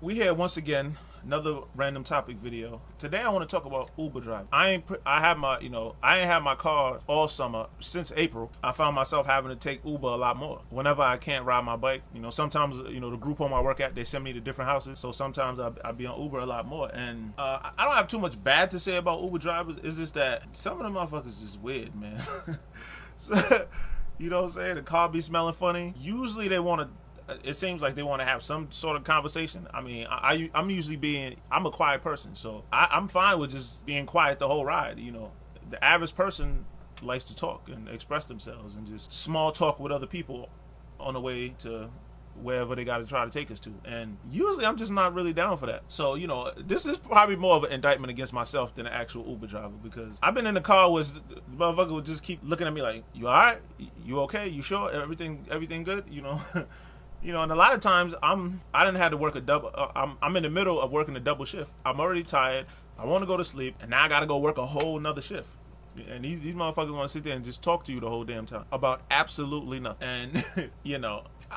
We here once again, another random topic video. Today I want to talk about Uber drive. I have my, I ain't had my car all summer since April. I found myself having to take Uber a lot more. Whenever I can't ride my bike, sometimes, the group home I work at, they send me to different houses. So sometimes I be on Uber a lot more. And I don't have too much bad to say about Uber drivers. It's just that some of the motherfuckers just weird, man. So, you know what I'm saying? The car be smelling funny. Usually they want to, it seems like they want to have some sort of conversation. I mean, I'm usually I'm a quiet person, so I'm fine with just being quiet the whole ride. The average person likes to talk and express themselves and just small talk with other people on the way to wherever they got to try to take us to. And usually I'm just not really down for that. So, this is probably more of an indictment against myself than an actual Uber driver, because I've been in the car where the motherfucker would just keep looking at me like, you all right? You okay? You sure? Everything good? And a lot of times I didn't have to work a double. I'm in the middle of working a double shift. I'm already tired. I want to go to sleep, and now I got to go work a whole nother shift. And these motherfuckers want to sit there and just talk to you the whole damn time about absolutely nothing. And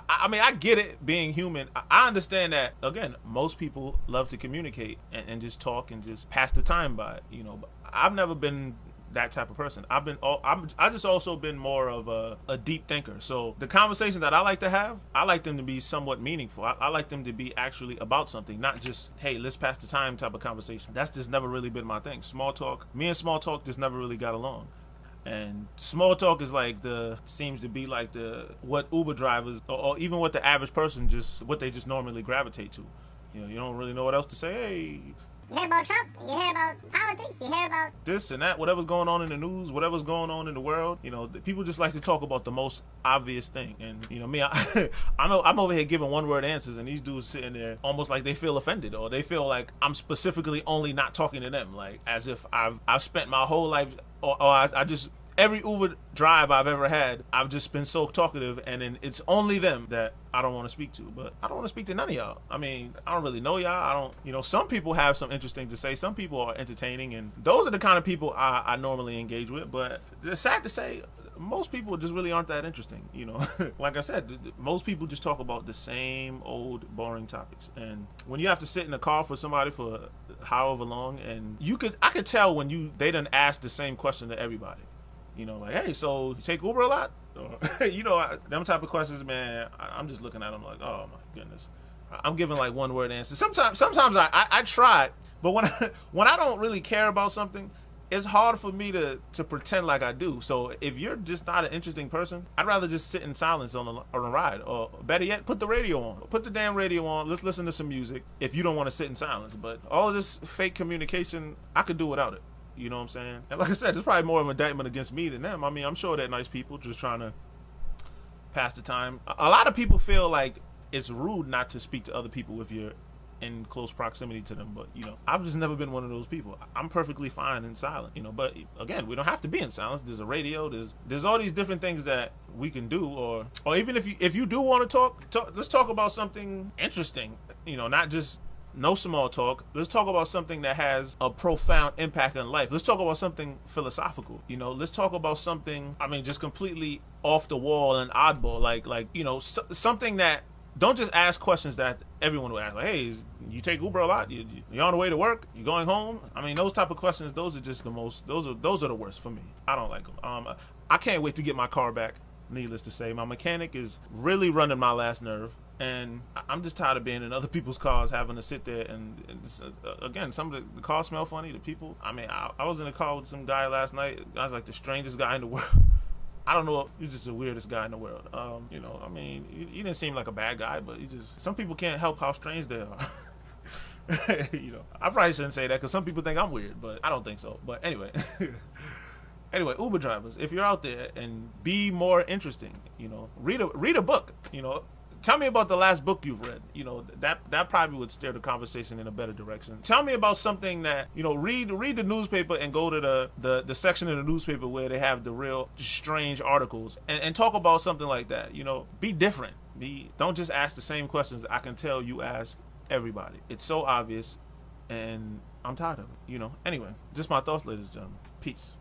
I mean, I get it, being human. I understand that. Again, most people love to communicate and just talk and just pass the time by. But I've never been that type of person. I just also been more of a deep thinker. So the conversations that I like to have, I like them to be somewhat meaningful. I like them to be actually about something, not just, hey, let's pass the time type of conversation. That's just never really been my thing. Small talk, me and small talk just never really got along. And small talk is seems to be like what Uber drivers or even what the average person what they just normally gravitate to. You don't really know what else to say. Hey, you hear about Trump, you hear about politics, you hear about this and that, whatever's going on in the news, whatever's going on in the world. People just like to talk about the most obvious thing. And me, I'm over here giving one word answers, and these dudes sitting there almost like they feel offended, or they feel like I'm specifically only not talking to them, like as if I've spent my whole life, or I just, every Uber drive I've ever had, I've just been so talkative, and then it's only them that I don't want to speak to. But I don't want to speak to none of y'all. I mean, I don't really know y'all. Some people have some interesting to say. Some people are entertaining, and those are the kind of people I normally engage with. But it's sad to say, most people just really aren't that interesting. Like I said, most people just talk about the same old boring topics. And when you have to sit in a car for somebody for however long, and I could tell when they done ask the same question to everybody. Like, hey, so you take Uber a lot? Or, them type of questions, man, I'm just looking at them like, oh my goodness. I'm giving like one word answers. Sometimes I try, but when I don't really care about something, it's hard for me to pretend like I do. So if you're just not an interesting person, I'd rather just sit in silence on a ride. Or better yet, put the radio on. Put the damn radio on. Let's listen to some music if you don't want to sit in silence. But all of this fake communication, I could do without it. You know what I'm saying? And like I said, it's probably more of an indictment against me than them. I mean, I'm sure they're nice people just trying to pass the time. A lot of people feel like it's rude not to speak to other people if you're in close proximity to them. But, I've just never been one of those people. I'm perfectly fine in silence, But again, we don't have to be in silence. There's a radio. There's all these different things that we can do. Or even if you do want to talk, let's talk about something interesting, not just no small talk. Let's talk about something that has a profound impact on life. Let's talk about something philosophical. Let's talk about something, just completely off the wall and oddball. Something that, don't just ask questions that everyone will ask. Like, hey, you take Uber a lot? You're on the way to work? You going home? Those type of questions, those are just the most, those are the worst for me. I don't like them. I can't wait to get my car back. Needless to say, my mechanic is really running my last nerve. And I'm just tired of being in other people's cars, having to sit there and again, some of the cars smell funny. The people, I was in a car with some guy last night. The guy's like the strangest guy in the world. I don't know, he's just the weirdest guy in the world. He didn't seem like a bad guy, but some people can't help how strange they are. I probably shouldn't say that because some people think I'm weird, but I don't think so. But anyway. Anyway, Uber drivers, if you're out there, and be more interesting, read a book, Tell me about the last book you've read. That probably would steer the conversation in a better direction. Tell me about something that, read the newspaper and go to the section of the newspaper where they have the real strange articles and talk about something like that. Be different. Don't just ask the same questions I can tell you ask everybody. It's so obvious, and I'm tired of it. Anyway, just my thoughts, ladies and gentlemen. Peace.